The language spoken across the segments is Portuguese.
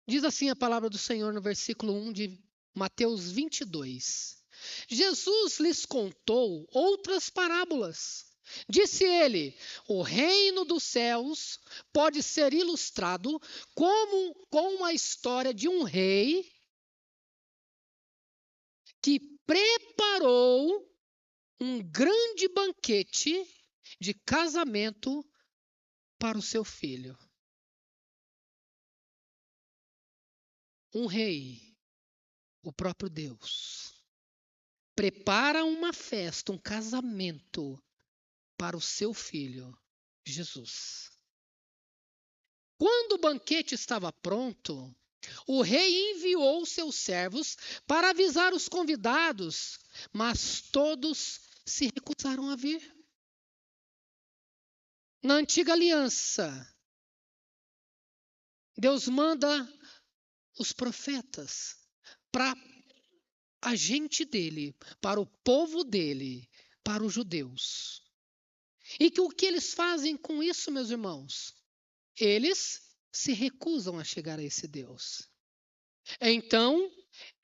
Diz assim a palavra do Senhor no versículo 1 de Mateus 22. Jesus lhes contou outras parábolas. Disse ele: o reino dos céus pode ser ilustrado como com a história de um rei que preparou um grande banquete de casamento para o seu filho. Um rei, o próprio Deus, prepara uma festa, um casamento para o seu filho, Jesus. Quando o banquete estava pronto, o rei enviou seus servos para avisar os convidados, mas todos se recusaram a vir. Na antiga aliança, Deus manda os profetas para a gente dele, para o povo dele, para os judeus. E que o que eles fazem com isso, meus irmãos? Eles se recusam a chegar a esse Deus. Então,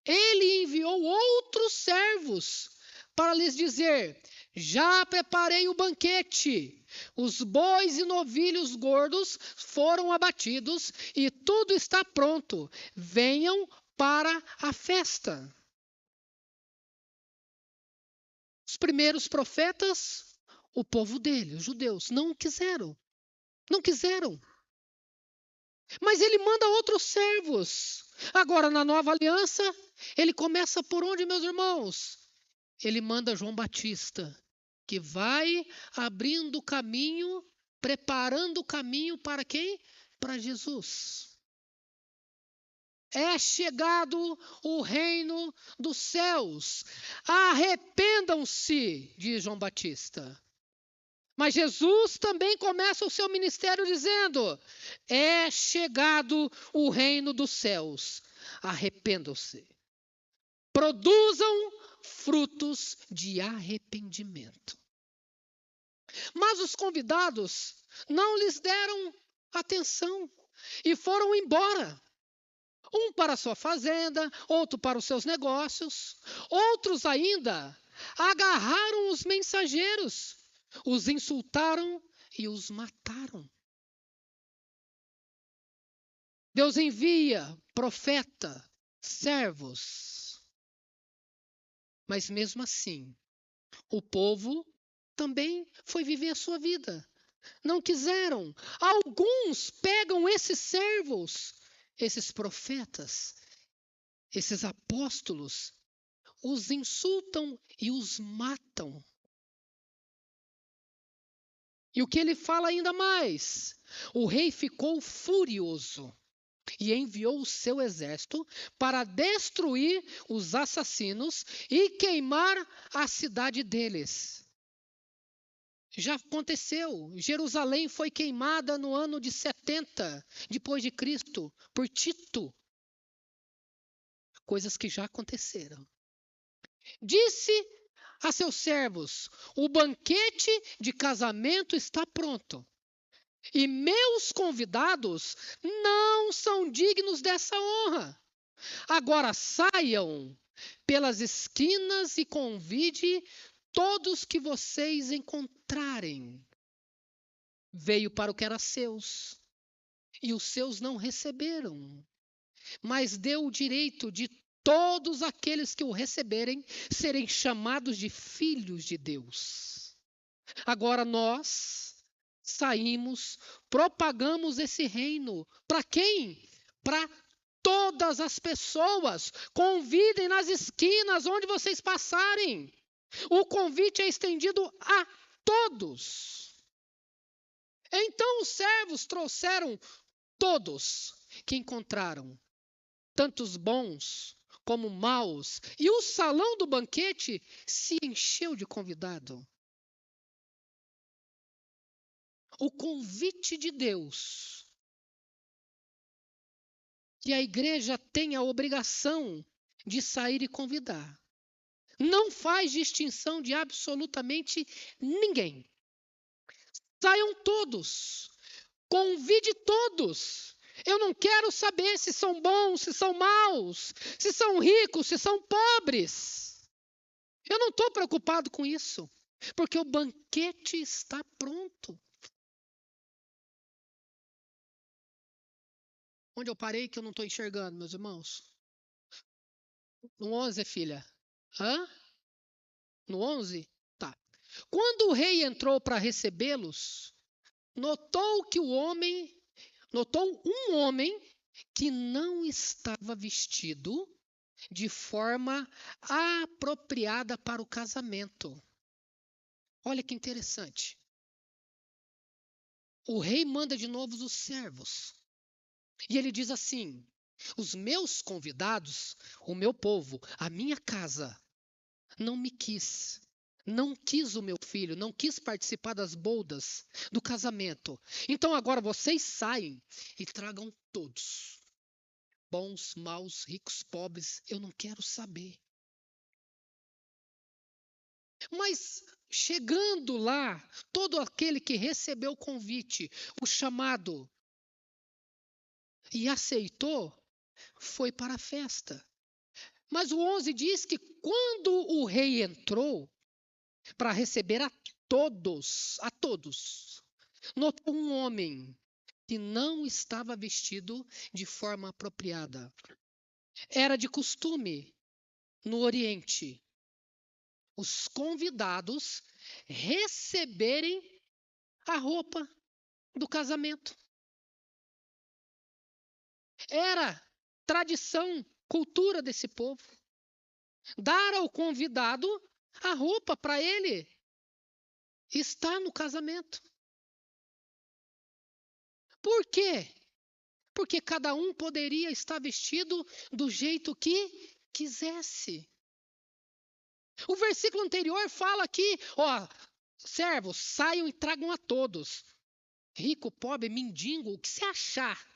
ele enviou outros servos para lhes dizer: já preparei o banquete, os bois e novilhos gordos foram abatidos e tudo está pronto. Venham para a festa. Os primeiros profetas, o povo dele, os judeus, não quiseram. Não quiseram. Mas ele manda outros servos. Agora, na nova aliança, ele começa por onde, meus irmãos? Ele manda João Batista, que vai abrindo o caminho, preparando o caminho para quem? Para Jesus. É chegado o reino dos céus. Arrependam-se, diz João Batista. Mas Jesus também começa o seu ministério dizendo: é chegado o reino dos céus. Arrependam-se. Produzam frutos de arrependimento. Mas os convidados não lhes deram atenção e foram embora. Um para a sua fazenda, outro para os seus negócios. Outros ainda agarraram os mensageiros, os insultaram e os mataram. Deus envia profeta, servos. Mas mesmo assim, o povo também foi viver a sua vida. Não quiseram. Alguns pegam esses servos, esses profetas, esses apóstolos, os insultam e os matam. E o que ele fala ainda mais? O rei ficou furioso e enviou o seu exército para destruir os assassinos e queimar a cidade deles. Já aconteceu. Jerusalém foi queimada no ano de 70 depois de Cristo por Tito. Coisas que já aconteceram. Disse a seus servos: o banquete de casamento está pronto. E meus convidados não são dignos dessa honra. Agora saiam pelas esquinas e convide todos que vocês encontrarem. Veio para o que era seus, e os seus não receberam. Mas deu o direito de todos aqueles que o receberem serem chamados de filhos de Deus. Agora nós saímos, propagamos esse reino. Para quem? Para todas as pessoas. Convidem nas esquinas onde vocês passarem. O convite é estendido a todos. Então os servos trouxeram todos que encontraram, tantos bons como maus, e o salão do banquete se encheu de convidado. O convite de Deus, que a igreja tem a obrigação de sair e convidar, não faz distinção de absolutamente ninguém. Saiam todos, convide todos. Eu não quero saber se são bons, se são maus, se são ricos, se são pobres. Eu não estou preocupado com isso, porque o banquete está pronto. Onde eu parei que eu não estou enxergando, meus irmãos? No 11, filha. Hã? No 11? Tá. Quando o rei entrou para recebê-los, notou um homem que não estava vestido de forma apropriada para o casamento. Olha que interessante. O rei manda de novo os servos. E ele diz assim: os meus convidados, o meu povo, a minha casa, não me quis. Não quis o meu filho, não quis participar das bodas, do casamento. Então agora vocês saem e tragam todos. Bons, maus, ricos, pobres, eu não quero saber. Mas chegando lá, todo aquele que recebeu o convite, o chamado, e aceitou, foi para a festa. Mas o 11 diz que quando o rei entrou para receber a todos, notou um homem que não estava vestido de forma apropriada. Era de costume, no Oriente, os convidados receberem a roupa do casamento. Era tradição, cultura desse povo. Dar ao convidado a roupa para ele estar no casamento. Por quê? Porque cada um poderia estar vestido do jeito que quisesse. O versículo anterior fala aqui, ó, servos, saiam e tragam a todos. Rico, pobre, mendigo, o que você achar.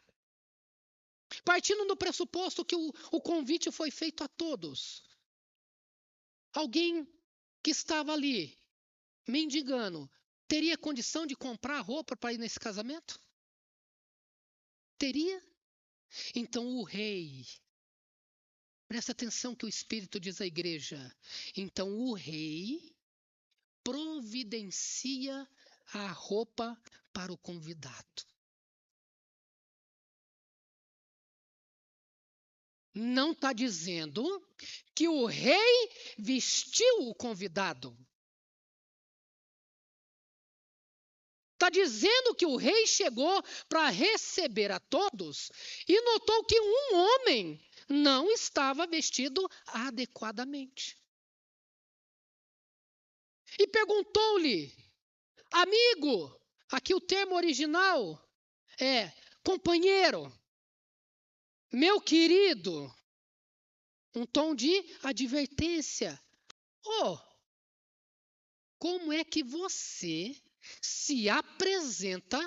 Partindo do pressuposto que o convite foi feito a todos. Alguém que estava ali, mendigando, teria condição de comprar roupa para ir nesse casamento? Teria? Então o rei, presta atenção que o Espírito diz à igreja, então o rei providencia a roupa para o convidado. Não está dizendo que o rei vestiu o convidado. Está dizendo que o rei chegou para receber a todos e notou que um homem não estava vestido adequadamente. E perguntou-lhe, amigo, aqui o termo original é companheiro, meu querido, um tom de advertência. Oh, como é que você se apresenta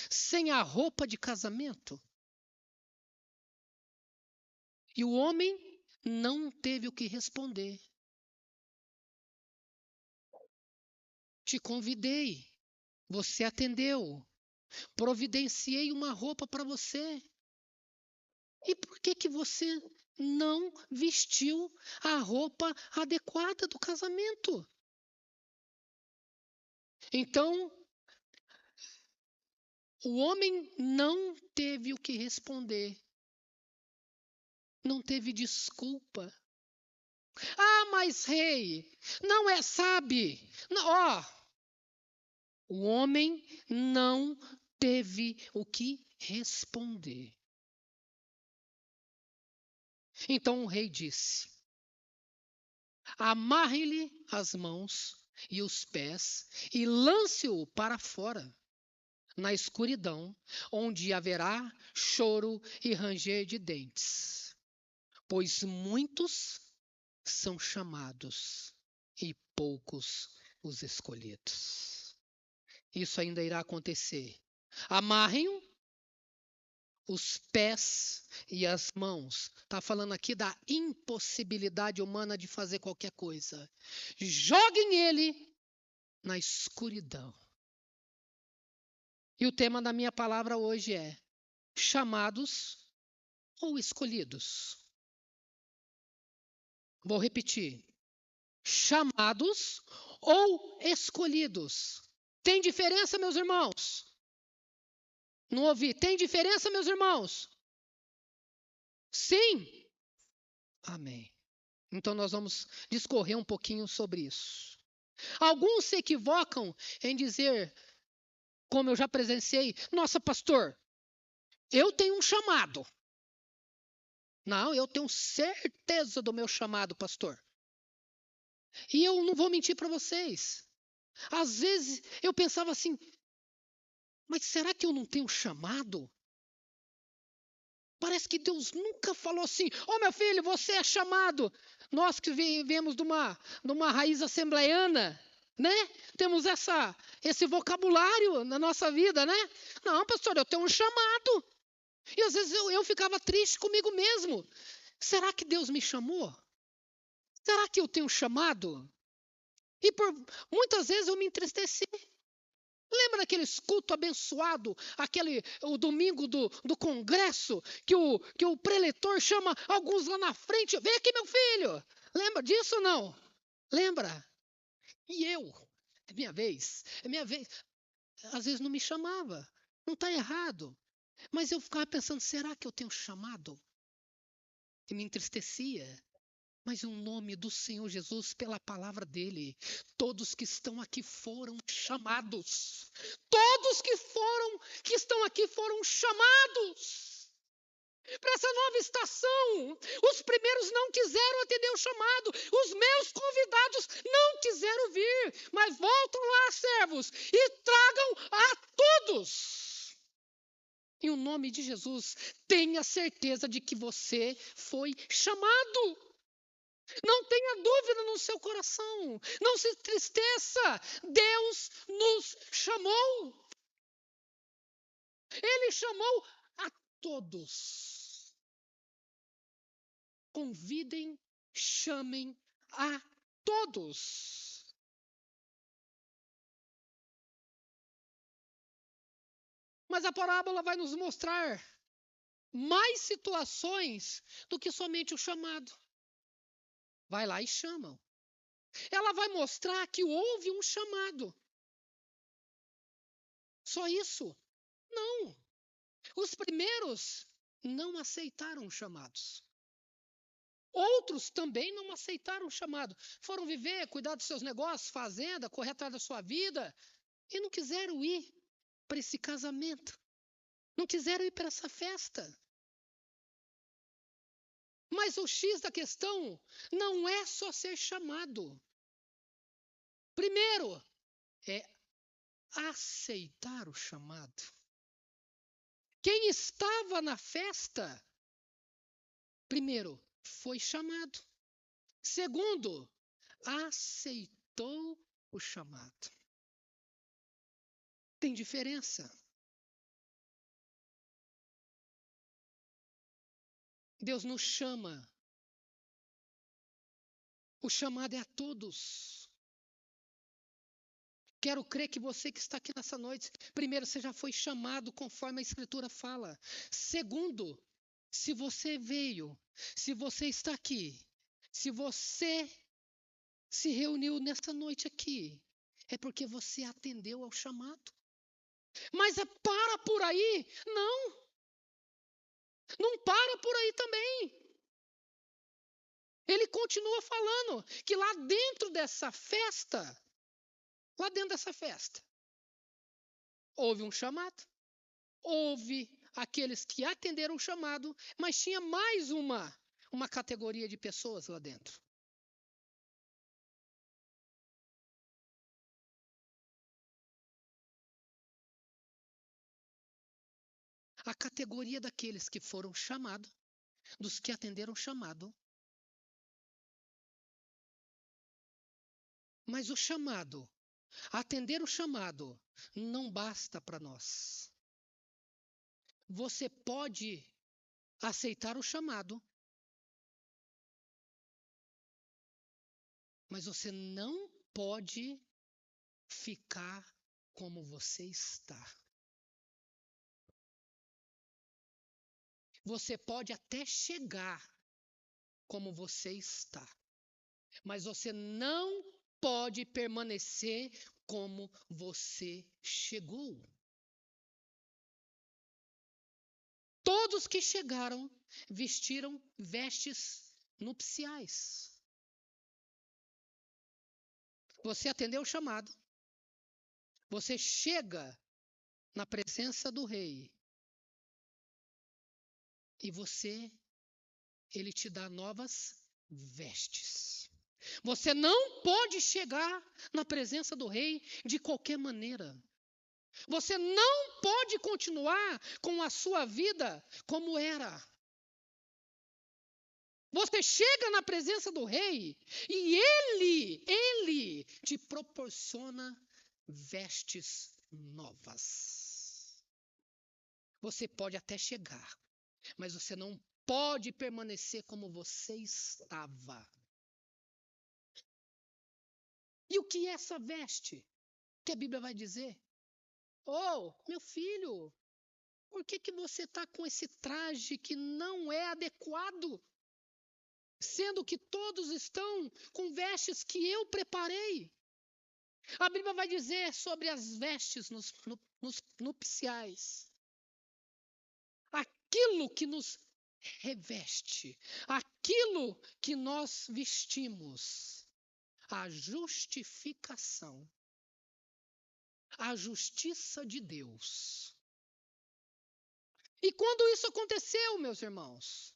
sem a roupa de casamento? E o homem não teve o que responder. Te convidei, você atendeu, providenciei uma roupa para você. E por que você não vestiu a roupa adequada do casamento? Então, o homem não teve o que responder. Não teve desculpa. Ah, mas rei, não é, sabe? Ó, o homem não teve o que responder. Então o rei disse: amarre-lhe as mãos e os pés e lance-o para fora, na escuridão, onde haverá choro e ranger de dentes. Pois muitos são chamados e poucos os escolhidos. Isso ainda irá acontecer. Amarrem-o os pés e as mãos. Está falando aqui da impossibilidade humana de fazer qualquer coisa. Joguem ele na escuridão. E o tema da minha palavra hoje é: chamados ou escolhidos? Vou repetir. Chamados ou escolhidos? Tem diferença, meus irmãos? Não ouvi. Tem diferença, meus irmãos? Sim? Amém. Então nós vamos discorrer um pouquinho sobre isso. Alguns se equivocam em dizer, como eu já presenciei, nossa, pastor, eu tenho um chamado. Não, eu tenho certeza do meu chamado, pastor. E eu não vou mentir para vocês. Às vezes eu pensava assim, mas será que eu não tenho chamado? Parece que Deus nunca falou assim, meu filho, você é chamado. Nós que viemos de uma raiz assembleiana, né? Temos esse vocabulário na nossa vida, né? Não, pastor, eu tenho um chamado. E às vezes eu ficava triste comigo mesmo. Será que Deus me chamou? Será que eu tenho chamado? E por muitas vezes eu me entristeci. Lembra daquele culto abençoado, o domingo do congresso, que o preletor chama alguns lá na frente, vem aqui meu filho. Lembra disso ou não? Lembra? E é minha vez, às vezes não me chamava, não está errado, mas eu ficava pensando, será que eu tenho chamado? E me entristecia. Mas o nome do Senhor Jesus, pela palavra dele, todos que estão aqui foram chamados. Todos que estão aqui foram chamados para essa nova estação. Os primeiros não quiseram atender o chamado. Os meus convidados não quiseram vir. Mas voltam lá, servos, e tragam a todos. Em o nome de Jesus, tenha certeza de que você foi chamado. Não tenha dúvida no seu coração. Não se entristeça. Deus nos chamou. Ele chamou a todos. Convidem, chamem a todos. Mas a parábola vai nos mostrar mais situações do que somente o chamado. Vai lá e chamam. Ela vai mostrar que houve um chamado. Só isso? Não. Os primeiros não aceitaram os chamados. Outros também não aceitaram o chamado. Foram viver, cuidar dos seus negócios, fazenda, correr atrás da sua vida. E não quiseram ir para esse casamento. Não quiseram ir para essa festa. Mas o X da questão não é só ser chamado. Primeiro, é aceitar o chamado. Quem estava na festa, primeiro, foi chamado. Segundo, aceitou o chamado. Tem diferença. Deus nos chama. O chamado é a todos. Quero crer que você que está aqui nessa noite, primeiro, você já foi chamado conforme a Escritura fala. Segundo, se você veio, se você está aqui, se você se reuniu nessa noite aqui, é porque você atendeu ao chamado. Mas para por aí? Não. Não para por aí também. Ele continua falando que lá dentro dessa festa, houve um chamado, houve aqueles que atenderam o chamado, mas tinha mais uma categoria de pessoas lá dentro. A categoria daqueles que foram chamados, dos que atenderam o chamado. Mas o chamado, atender o chamado, não basta para nós. Você pode aceitar o chamado, mas você não pode ficar como você está. Você pode até chegar como você está, mas você não pode permanecer como você chegou. Todos que chegaram vestiram vestes nupciais. Você atendeu o chamado. Você chega na presença do rei. E ele te dá novas vestes. Você não pode chegar na presença do rei de qualquer maneira. Você não pode continuar com a sua vida como era. Você chega na presença do rei e ele te proporciona vestes novas. Você pode até chegar, mas você não pode permanecer como você estava. E o que é essa veste? Que a Bíblia vai dizer? Oh, meu filho, por que você está com esse traje que não é adequado? Sendo que todos estão com vestes que eu preparei. A Bíblia vai dizer sobre as vestes nos nupciais. Aquilo que nos reveste, aquilo que nós vestimos, a justificação, a justiça de Deus. E quando isso aconteceu, meus irmãos?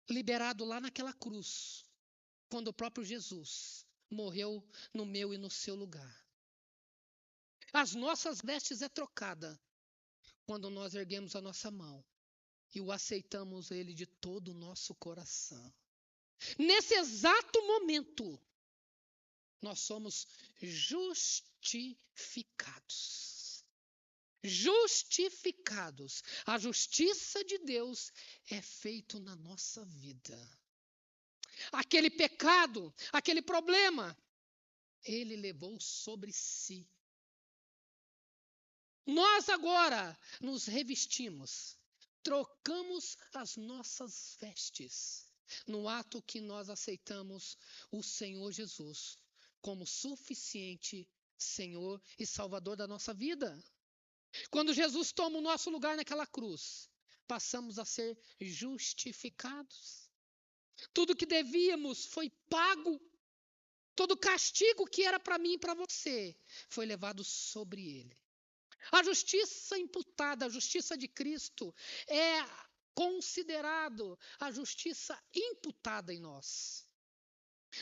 Liberado lá naquela cruz, quando o próprio Jesus morreu no meu e no seu lugar. As nossas vestes é trocada quando nós erguemos a nossa mão e o aceitamos ele de todo o nosso coração. Nesse exato momento, nós somos justificados. Justificados. A justiça de Deus é feita na nossa vida. Aquele pecado, aquele problema, ele levou sobre si. Nós agora nos revestimos, trocamos as nossas vestes, no ato que nós aceitamos o Senhor Jesus como suficiente Senhor e Salvador da nossa vida. Quando Jesus toma o nosso lugar naquela cruz, passamos a ser justificados. Tudo que devíamos foi pago. Todo castigo que era para mim e para você foi levado sobre ele. A justiça imputada, a justiça de Cristo, é considerado a justiça imputada em nós.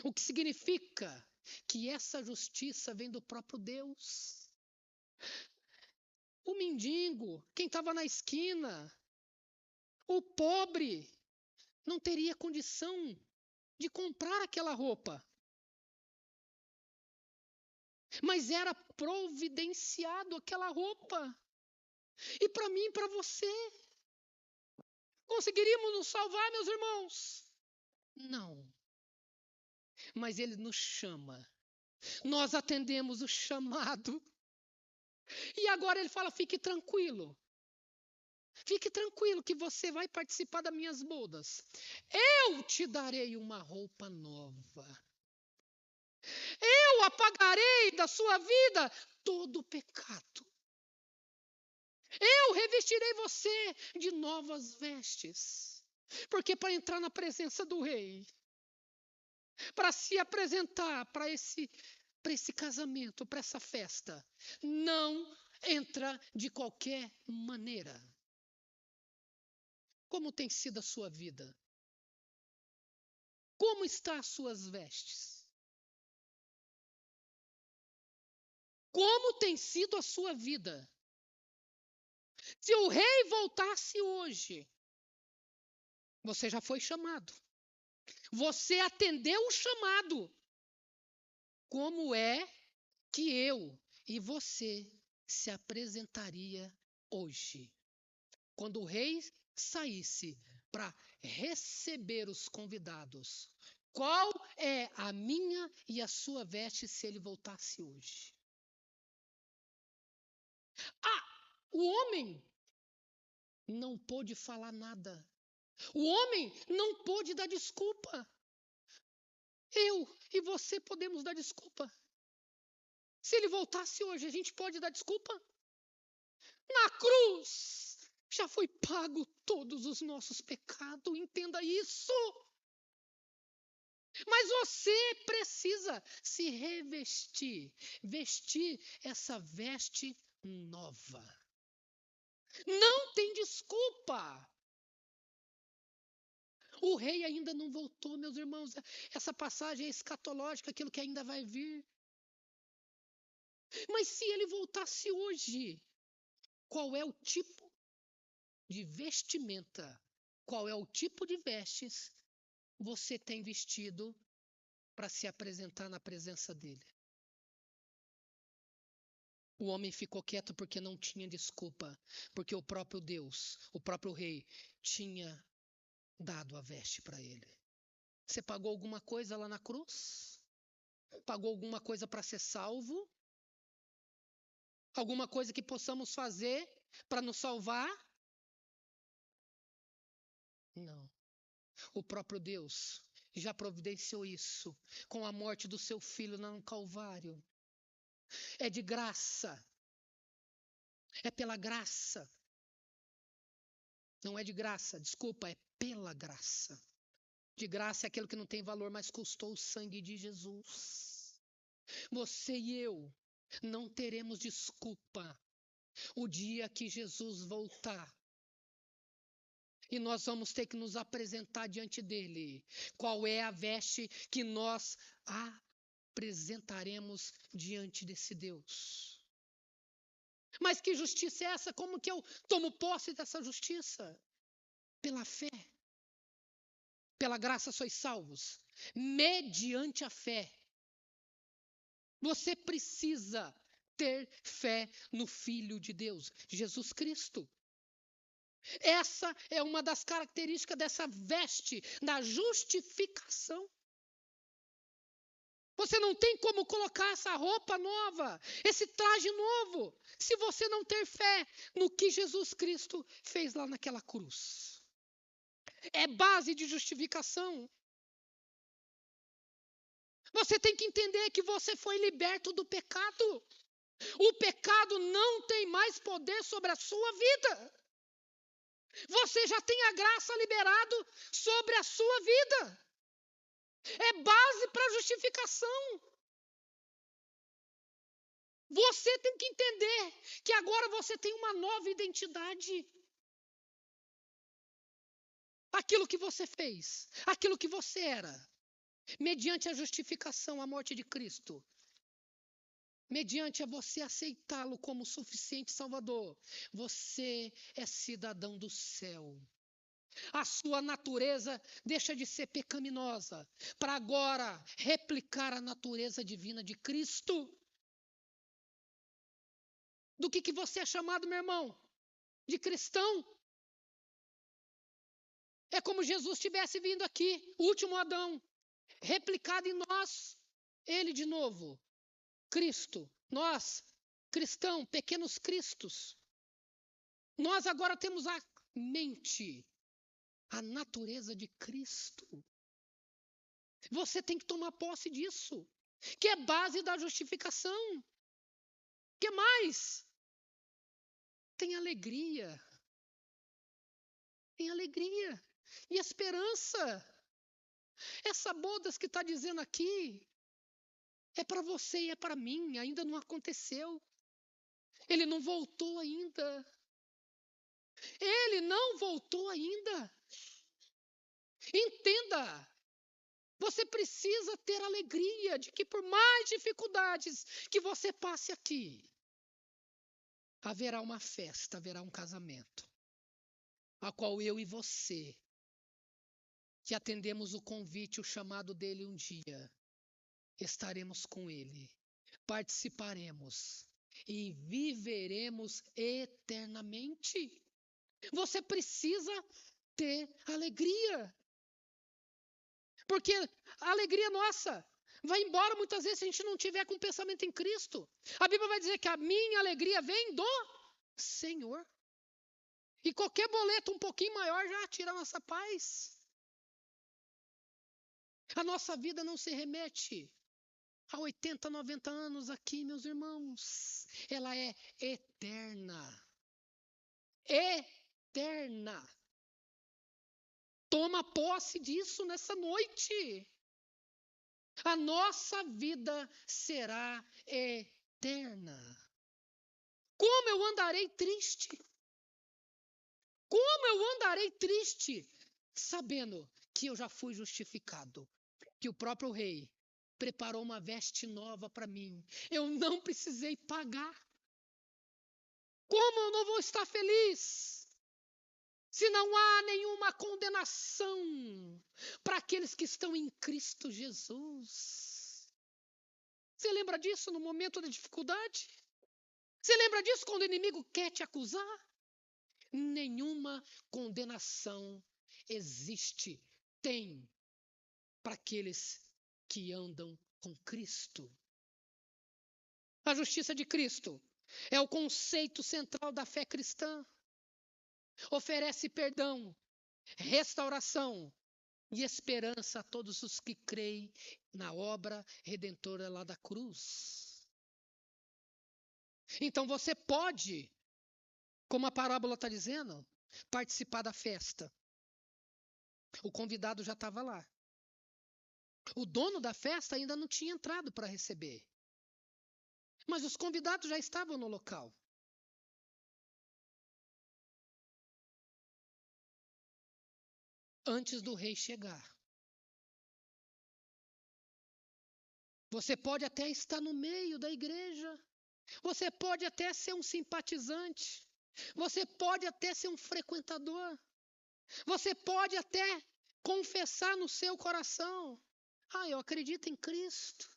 O que significa que essa justiça vem do próprio Deus. O mendigo, quem estava na esquina, o pobre, não teria condição de comprar aquela roupa. Mas era providenciado aquela roupa. E para mim e para você. Conseguiríamos nos salvar, meus irmãos? Não. Mas ele nos chama. Nós atendemos o chamado. E agora ele fala, fique tranquilo. Fique tranquilo que você vai participar das minhas bodas. Eu te darei uma roupa nova. Eu apagarei da sua vida todo o pecado. Eu revestirei você de novas vestes. Porque para entrar na presença do rei, para se apresentar para esse casamento, para essa festa, não entra de qualquer maneira. Como tem sido a sua vida? Como estão as suas vestes? Como tem sido a sua vida? Se o rei voltasse hoje, você já foi chamado. Você atendeu o chamado. Como é que eu e você se apresentaria hoje? Quando o rei saísse para receber os convidados, qual é a minha e a sua veste se ele voltasse hoje? O homem não pôde falar nada. O homem não pôde dar desculpa. Eu e você podemos dar desculpa. Se ele voltasse hoje, a gente pode dar desculpa? Na cruz já foi pago todos os nossos pecados, entenda isso. Mas você precisa se revestir, vestir essa veste nova. Não tem desculpa. O rei ainda não voltou, meus irmãos. Essa passagem é escatológica, aquilo que ainda vai vir. Mas se ele voltasse hoje, qual é o tipo de vestimenta, qual é o tipo de vestes você tem vestido para se apresentar na presença dele? O homem ficou quieto porque não tinha desculpa, porque o próprio Deus, o próprio rei, tinha dado a veste para ele. Você pagou alguma coisa lá na cruz? Pagou alguma coisa para ser salvo? Alguma coisa que possamos fazer para nos salvar? Não. O próprio Deus já providenciou isso com a morte do seu filho no Calvário. É de graça. É pela graça. Não é de graça, desculpa, é pela graça. De graça é aquilo que não tem valor, mas custou o sangue de Jesus. Você e eu não teremos desculpa o dia que Jesus voltar. E nós vamos ter que nos apresentar diante dele. Qual é a veste que nós apresentaremos diante desse Deus? Mas que justiça é essa? Como que eu tomo posse dessa justiça? Pela fé. Pela graça sois salvos. Mediante a fé. Você precisa ter fé no Filho de Deus, Jesus Cristo. Essa é uma das características dessa veste, da justificação. Você não tem como colocar essa roupa nova, esse traje novo, se você não ter fé no que Jesus Cristo fez lá naquela cruz. É base de justificação. Você tem que entender que você foi liberto do pecado. O pecado não tem mais poder sobre a sua vida. Você já tem a graça liberado sobre a sua vida. É base para justificação. Você tem que entender que agora você tem uma nova identidade. Aquilo que você fez, aquilo que você era, mediante a justificação, a morte de Cristo, mediante a você aceitá-lo como suficiente Salvador, você é cidadão do céu. A sua natureza deixa de ser pecaminosa para agora replicar a natureza divina de Cristo. Do que você é chamado, meu irmão? De cristão? É como Jesus tivesse vindo aqui, o último Adão, replicado em nós, ele de novo, Cristo, nós, cristão, pequenos cristos. Nós agora temos a mente, a natureza de Cristo. Você tem que tomar posse disso, que é base da justificação. O que mais? Tem alegria. Tem alegria e esperança. Essa bodas que está dizendo aqui é para você e é para mim, ainda não aconteceu. Ele não voltou ainda. Ele não voltou ainda. Entenda, você precisa ter alegria de que por mais dificuldades que você passe aqui, haverá uma festa, haverá um casamento, a qual eu e você, que atendemos o convite, o chamado dele um dia, estaremos com ele, participaremos e viveremos eternamente. Você precisa ter alegria. Porque a alegria nossa vai embora muitas vezes se a gente não tiver com pensamento em Cristo. A Bíblia vai dizer que a minha alegria vem do Senhor. E qualquer boleto um pouquinho maior já tira a nossa paz. A nossa vida não se remete a 80, 90 anos aqui, meus irmãos. Ela é eterna. Eterna. Toma posse disso nessa noite. A nossa vida será eterna. Como eu andarei triste? Como eu andarei triste? Sabendo que eu já fui justificado, que o próprio rei preparou uma veste nova para mim. Eu não precisei pagar. Como eu não vou estar feliz se não há nenhuma condenação para aqueles que estão em Cristo Jesus? Você lembra disso no momento da dificuldade? Você lembra disso quando o inimigo quer te acusar? Nenhuma condenação existe, tem, para aqueles que andam com Cristo. A justiça de Cristo é o conceito central da fé cristã. Oferece perdão, restauração e esperança a todos os que creem na obra redentora lá da cruz. Então você pode, como a parábola está dizendo, participar da festa. O convidado já estava lá. O dono da festa ainda não tinha entrado para receber. Mas os convidados já estavam no local. Antes do rei chegar. Você pode até estar no meio da igreja. Você pode até ser um simpatizante. Você pode até ser um frequentador. Você pode até confessar no seu coração: ah, eu acredito em Cristo.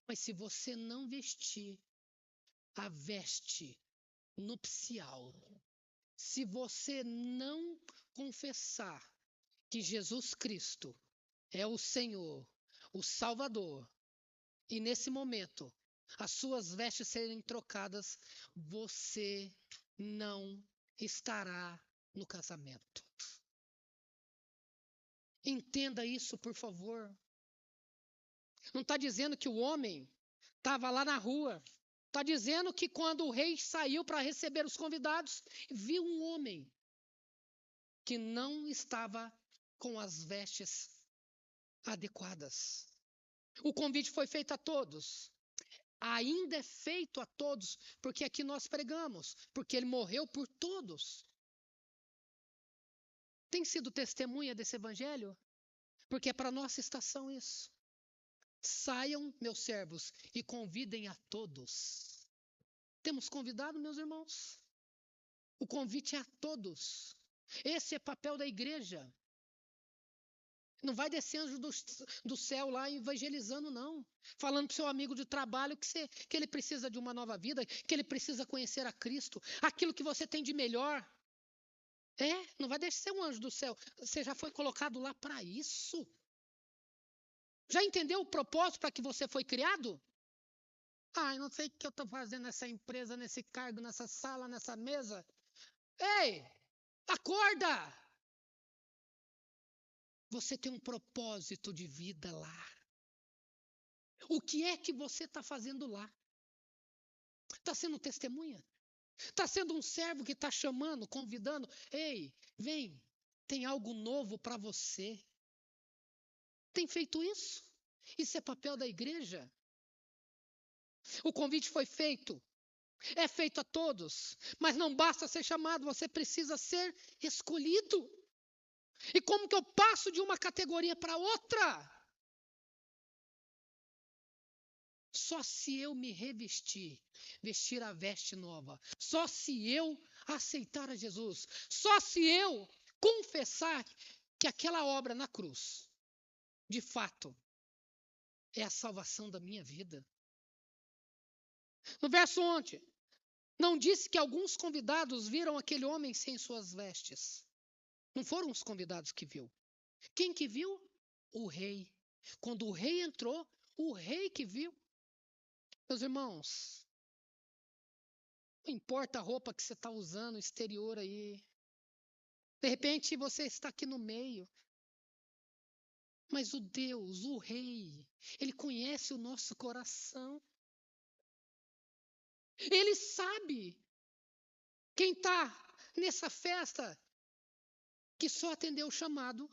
Mas se você não vestir a veste nupcial, se você não confessar que Jesus Cristo é o Senhor, o Salvador, e nesse momento as suas vestes serem trocadas, você não estará no casamento. Entenda isso, por favor. Não está dizendo que o homem estava lá na rua. Está dizendo que quando o rei saiu para receber os convidados, viu um homem que não estava com as vestes adequadas. O convite foi feito a todos. Ainda é feito a todos, porque aqui nós pregamos, porque ele morreu por todos. Tem sido testemunha desse evangelho? Porque é para nossa estação isso. Saiam, meus servos, e convidem a todos. Temos convidado, meus irmãos? O convite é a todos. Esse é papel da igreja. Não vai descer anjo do céu lá evangelizando, não. Falando para o seu amigo de trabalho que ele precisa de uma nova vida, que ele precisa conhecer a Cristo, aquilo que você tem de melhor. Não vai descer um anjo do céu. Você já foi colocado lá para isso. Já entendeu o propósito para que você foi criado? Eu não sei o que eu estou fazendo nessa empresa, nesse cargo, nessa sala, nessa mesa. Ei, acorda! Você tem um propósito de vida lá. O que é que você está fazendo lá? Está sendo testemunha? Está sendo um servo que está chamando, convidando? Ei, vem, tem algo novo para você. Tem feito isso? Isso é papel da igreja. O convite foi feito. É feito a todos. Mas não basta ser chamado, você precisa ser escolhido. E como que eu passo de uma categoria para outra? Só se eu me revestir, vestir a veste nova. Só se eu aceitar a Jesus. Só se eu confessar que aquela obra na cruz, de fato, é a salvação da minha vida. No verso 11, não disse que alguns convidados viram aquele homem sem suas vestes. Não foram os convidados que viu. Quem que viu? O rei. Quando o rei entrou, o rei que viu. Meus irmãos, Não importa a roupa que você está usando, exterior aí. De repente você está aqui no meio. Mas o Deus, o Rei, Ele conhece o nosso coração. Ele sabe quem está nessa festa que só atendeu o chamado.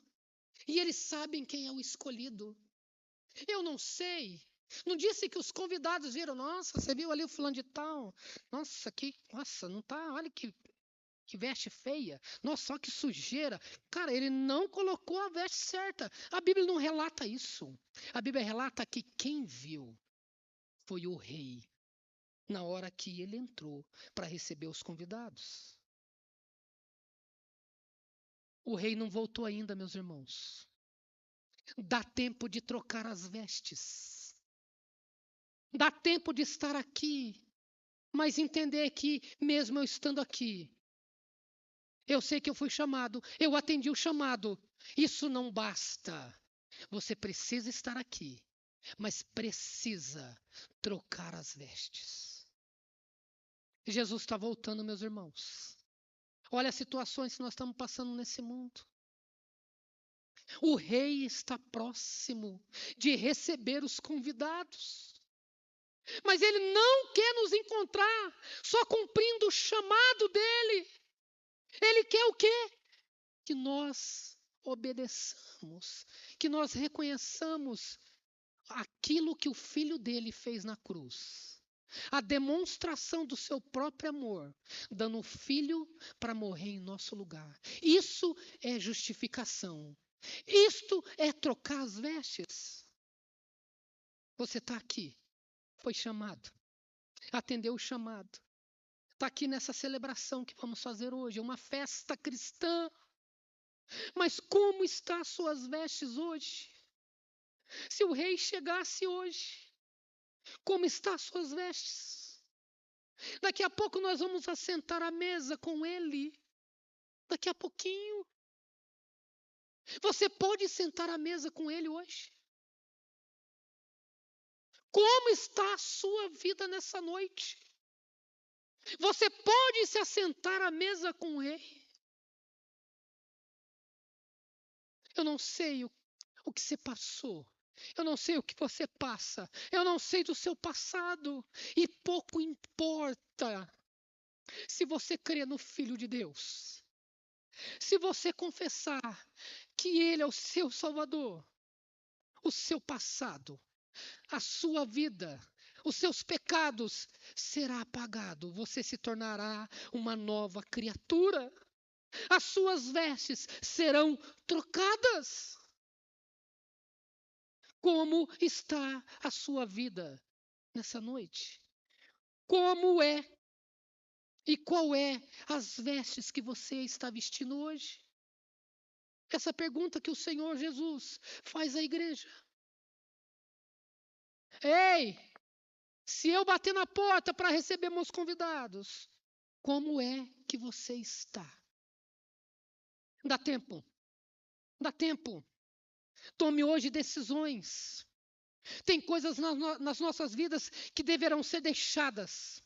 E eles sabem quem é o escolhido. Eu não sei. Não disse que os convidados viram, nossa, você viu ali o fulano de tal? Nossa, não tá, olha que veste feia. Nossa, olha que sujeira. Cara, ele não colocou a veste certa. A Bíblia não relata isso. A Bíblia relata que quem viu foi o rei, na hora que ele entrou para receber os convidados. O rei não voltou ainda, meus irmãos. Dá tempo de trocar as vestes. Dá tempo de estar aqui, mas entender que, mesmo eu estando aqui, eu sei que eu fui chamado, eu atendi o chamado. Isso não basta. Você precisa estar aqui, mas precisa trocar as vestes. Jesus está voltando, meus irmãos. Olha as situações que nós estamos passando nesse mundo. O rei está próximo de receber os convidados. Mas ele não quer nos encontrar só cumprindo o chamado dele. Ele quer o quê? Que nós obedeçamos, que nós reconheçamos aquilo que o Filho dele fez na cruz. A demonstração do seu próprio amor, dando o Filho para morrer em nosso lugar. Isso é justificação. Isto é trocar as vestes. Você está aqui, foi chamado, atendeu o chamado. Está aqui nessa celebração que vamos fazer hoje, é uma festa cristã. Mas como estão as suas vestes hoje? Se o rei chegasse hoje, como estão as suas vestes? Daqui a pouco nós vamos assentar à mesa com ele. Daqui a pouquinho. Você pode sentar à mesa com ele hoje? Como está a sua vida nessa noite? Você pode se assentar à mesa com ele? Eu não sei o que você passou. Eu não sei o que você passa. Eu não sei do seu passado. E pouco importa se você crê no Filho de Deus. Se você confessar que Ele é o seu Salvador, o seu passado, a sua vida, os seus pecados será apagado. Você se tornará uma nova criatura. As suas vestes serão trocadas. Como está a sua vida nessa noite? Como é e qual é as vestes que você está vestindo hoje? Essa pergunta que o Senhor Jesus faz à igreja. Ei, se eu bater na porta para receber meus convidados, como é que você está? Dá tempo. Dá tempo. Tome hoje decisões. Tem coisas nas nossas vidas que deverão ser deixadas.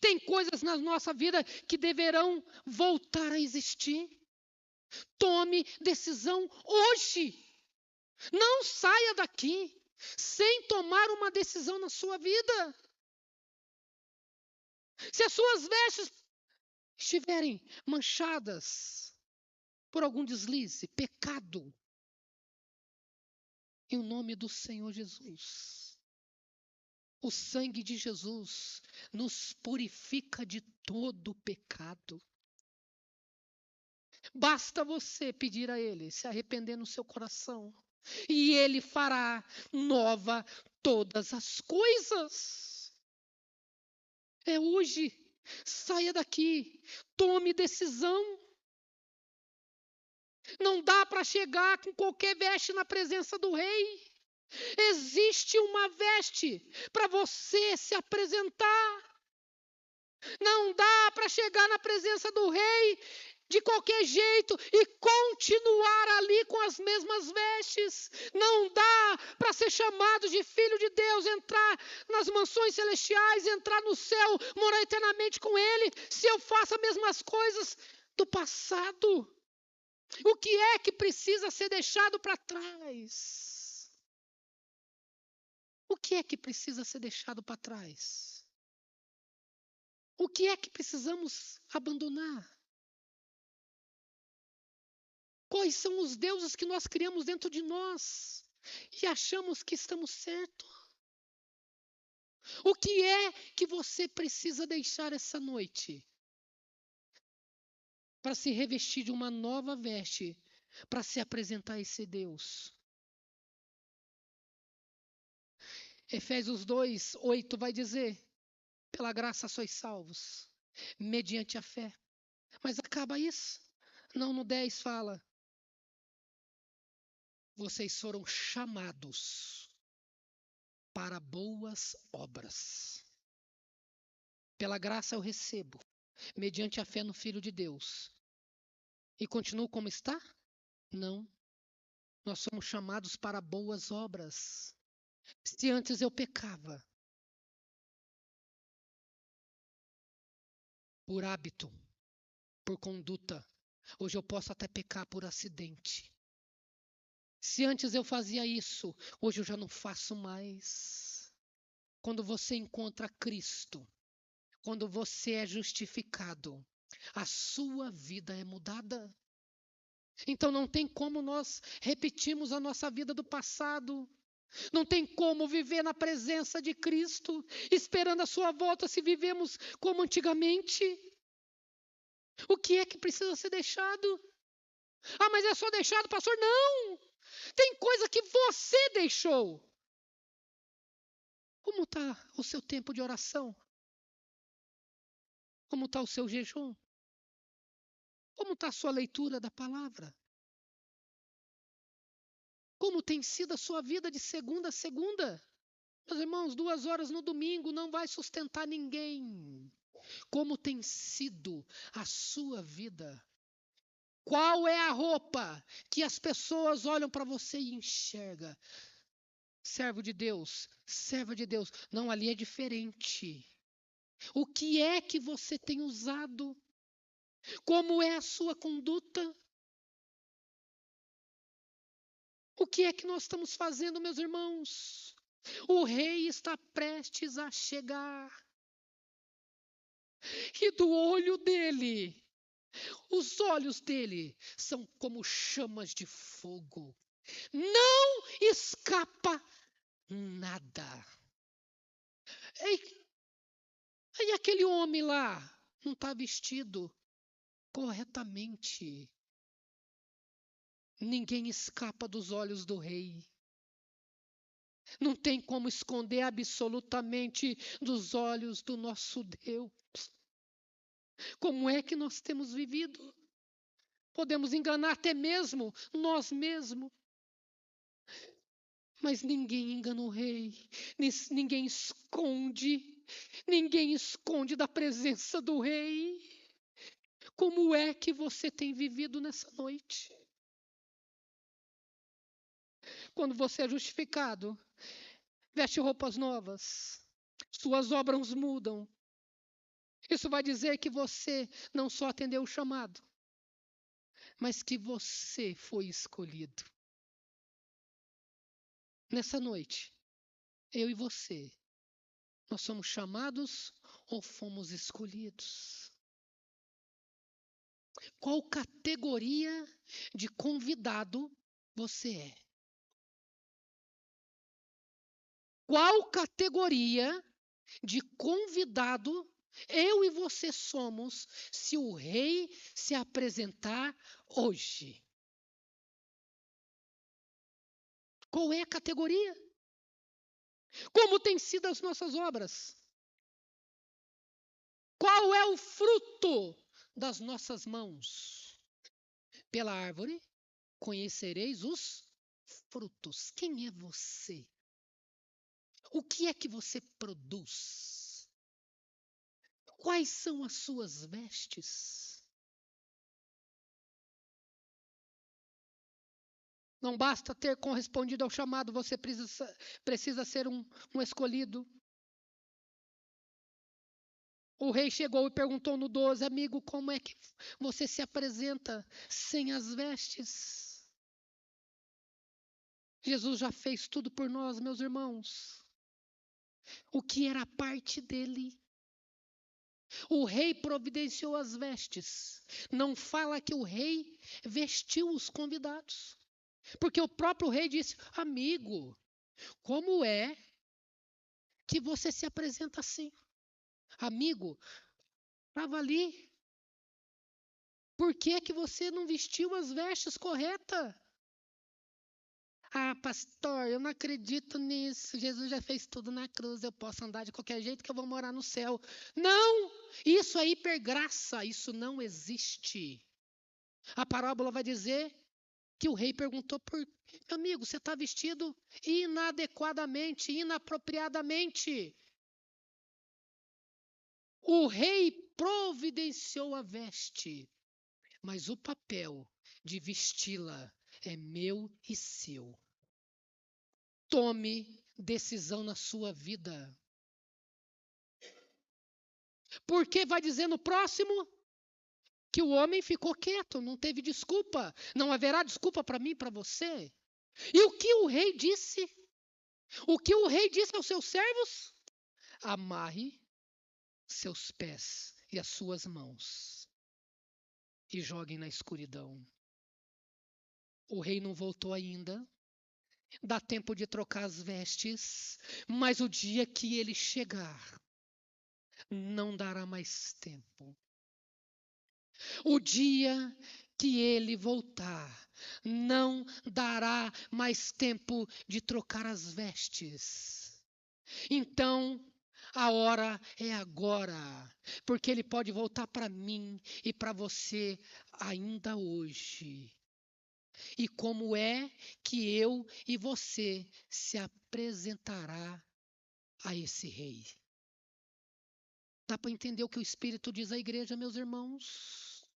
Tem coisas na nossa vida que deverão voltar a existir. Tome decisão hoje. Não saia daqui sem tomar uma decisão na sua vida. Se as suas vestes estiverem manchadas por algum deslize, pecado, em nome do Senhor Jesus, o sangue de Jesus nos purifica de todo pecado. Basta você pedir a Ele, se arrepender no seu coração, e Ele fará nova todas as coisas. É hoje. Saia daqui, tome decisão. Não dá para chegar com qualquer veste na presença do rei. Existe uma veste para você se apresentar. Não dá para chegar na presença do rei de qualquer jeito e continuar ali com as mesmas vestes. Não dá para você chamado de filho de Deus, entrar nas mansões celestiais, entrar no céu, morar eternamente com Ele, se eu faço as mesmas coisas do passado? O que é que precisa ser deixado para trás? O que é que precisa ser deixado para trás? O que é que precisamos abandonar? Quais são os deuses que nós criamos dentro de nós e achamos que estamos certos? O que é que você precisa deixar essa noite para se revestir de uma nova veste, para se apresentar a esse Deus? Efésios 2:8 vai dizer: pela graça sois salvos, mediante a fé. Mas acaba isso? Não, no 10 fala: vocês foram chamados para boas obras. Pela graça eu recebo, mediante a fé no Filho de Deus. E continuo como está? Não. Nós somos chamados para boas obras. Se antes eu pecava por hábito, por conduta, hoje eu posso até pecar por acidente. Se antes eu fazia isso, hoje eu já não faço mais. Quando você encontra Cristo, quando você é justificado, a sua vida é mudada. Então não tem como nós repetirmos a nossa vida do passado. Não tem como viver na presença de Cristo, esperando a sua volta, se vivemos como antigamente. O que é que precisa ser deixado? Ah, mas é só deixado, pastor? Não! Tem coisa que você deixou. Como está o seu tempo de oração? Como está o seu jejum? Como está a sua leitura da palavra? Como tem sido a sua vida de segunda a segunda? Meus irmãos, 2 horas no domingo não vai sustentar ninguém. Como tem sido a sua vida? Qual é a roupa que as pessoas olham para você e enxergam? Servo de Deus, serva de Deus. Não, ali é diferente. O que é que você tem usado? Como é a sua conduta? O que é que nós estamos fazendo, meus irmãos? O rei está prestes a chegar. E do olho dele, os olhos dele são como chamas de fogo. Não escapa nada. E aquele homem lá não está vestido corretamente. Ninguém escapa dos olhos do rei. Não tem como esconder absolutamente dos olhos do nosso Deus. Como é que nós temos vivido? Podemos enganar até mesmo nós mesmos. Mas ninguém engana o rei. Ninguém esconde da presença do rei. Como é que você tem vivido nessa noite? Quando você é justificado, veste roupas novas, suas obras mudam. Isso vai dizer que você não só atendeu o chamado, mas que você foi escolhido. Nessa noite, eu e você, nós somos chamados ou fomos escolhidos? Qual categoria de convidado você é? Qual categoria de convidado eu e você somos se o rei se apresentar hoje? Qual é a categoria? Como têm sido as nossas obras? Qual é o fruto das nossas mãos? Pela árvore conhecereis os frutos. Quem é você? O que é que você produz? Quais são as suas vestes? Não basta ter correspondido ao chamado, você precisa ser um escolhido. O rei chegou e perguntou no 12, amigo, como é que você se apresenta sem as vestes? Jesus já fez tudo por nós, meus irmãos. O que era parte dele? O rei providenciou as vestes. Não fala que o rei vestiu os convidados. Porque o próprio rei disse, amigo, como é que você se apresenta assim? Amigo, estava ali. Por que é que você não vestiu as vestes corretas? Ah, pastor, eu não acredito nisso. Jesus já fez tudo na cruz. Eu posso andar de qualquer jeito que eu vou morar no céu. Não! Isso é hipergraça. Isso não existe. A parábola vai dizer que o rei perguntou por... Meu amigo, você está vestido inadequadamente, inapropriadamente. O rei providenciou a veste, mas o papel de vesti-la é meu e seu. Tome decisão na sua vida. Porque vai dizer no próximo que o homem ficou quieto, não teve desculpa. Não haverá desculpa para mim e para você. E o que o rei disse? O que o rei disse aos seus servos? Amarre seus pés e as suas mãos e joguem na escuridão. O rei não voltou ainda. Dá tempo de trocar as vestes, mas o dia que ele chegar, não dará mais tempo. O dia que ele voltar, não dará mais tempo de trocar as vestes. Então, a hora é agora, porque ele pode voltar para mim e para você ainda hoje. E como é que eu e você se apresentará a esse rei? Dá para entender o que o Espírito diz à igreja, meus irmãos?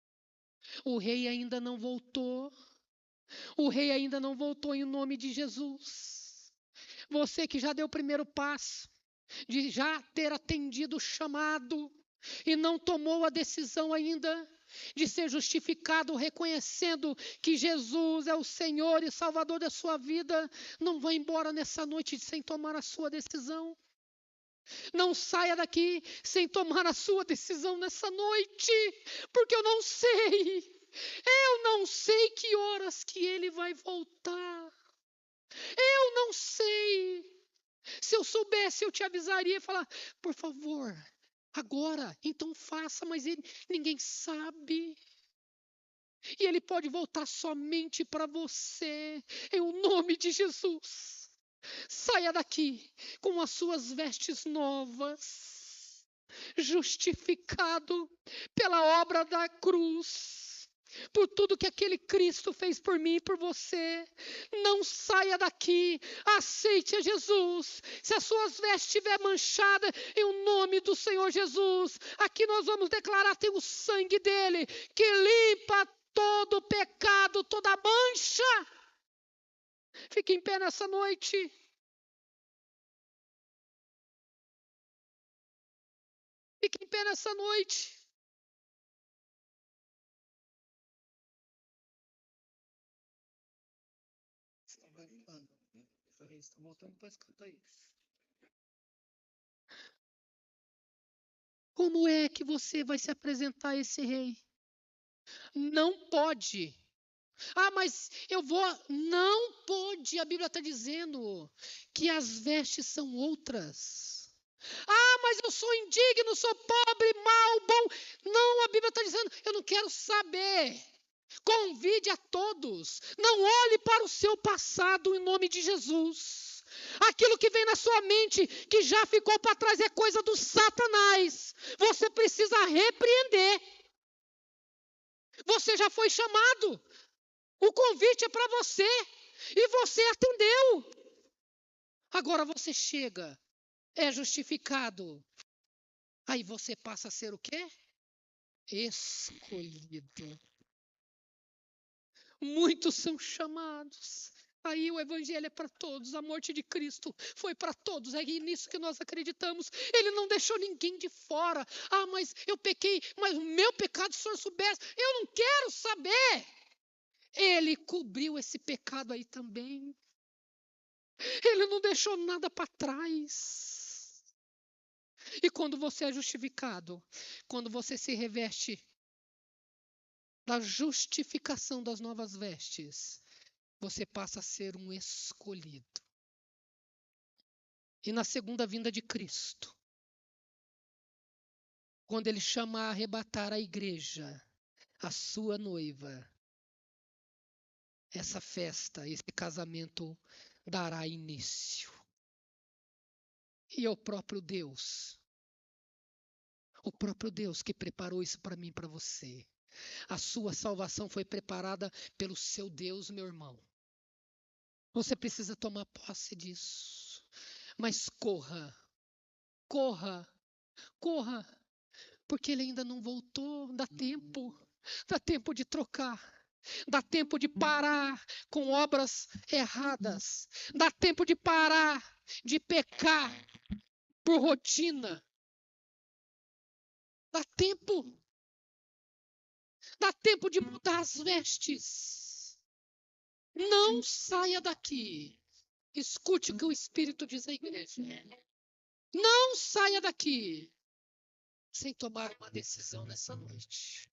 O rei ainda não voltou. O rei ainda não voltou em nome de Jesus. Você que já deu o primeiro passo, de já ter atendido o chamado e não tomou a decisão ainda de ser justificado, reconhecendo que Jesus é o Senhor e Salvador da sua vida, não vá embora nessa noite sem tomar a sua decisão. Não saia daqui sem tomar a sua decisão nessa noite, porque eu não sei que horas que ele vai voltar. Eu não sei. Se eu soubesse, eu te avisaria e falar, por favor, agora, então faça, mas ninguém sabe. E ele pode voltar somente para você, em o nome de Jesus. Saia daqui com as suas vestes novas, justificado pela obra da cruz, por tudo que aquele Cristo fez por mim e por você. Não saia daqui, aceite a Jesus. Se as suas vestes estiver manchada, em o nome do Senhor Jesus, aqui nós vamos declarar, tem o sangue dele, que limpa todo pecado, toda mancha. Fique em pé nessa noite. Fique em pé nessa noite. Como é que você vai se apresentar a esse rei? Não pode. Ah, mas eu vou. Não pode. A Bíblia está dizendo que as vestes são outras. Ah, mas eu sou indigno, sou pobre, mau, bom. Não, a Bíblia está dizendo, eu não quero saber. Convide a todos. Não olhe para o seu passado em nome de Jesus. Aquilo que vem na sua mente, que já ficou para trás, é coisa do Satanás. Você precisa repreender. Você já foi chamado. O convite é para você. E você atendeu. Agora você chega, é justificado. Aí você passa a ser o quê? Escolhido. muitos são chamados. Aí o evangelho é para todos, a morte de Cristo foi para todos, é nisso que nós acreditamos. Ele não deixou ninguém de fora. Ah, mas eu pequei, mas o meu pecado, se o senhor soubesse, eu não quero saber. Ele cobriu esse pecado aí também. Ele não deixou nada para trás. E quando você é justificado, quando você se reveste da justificação das novas vestes, você passa a ser um escolhido. E na segunda vinda de Cristo, quando Ele chama a arrebatar a igreja, a sua noiva, essa festa, esse casamento dará início. E é o próprio Deus que preparou isso para mim e para você. A sua salvação foi preparada pelo seu Deus, meu irmão. Você precisa tomar posse disso. Mas corra, corra, corra, porque ele ainda não voltou. Dá tempo de trocar. Dá tempo de parar com obras erradas. Dá tempo de parar de pecar por rotina. Dá tempo. Dá tempo de mudar as vestes. Não saia daqui. Escute o que o Espírito diz à igreja. Não saia daqui sem tomar uma decisão nessa noite.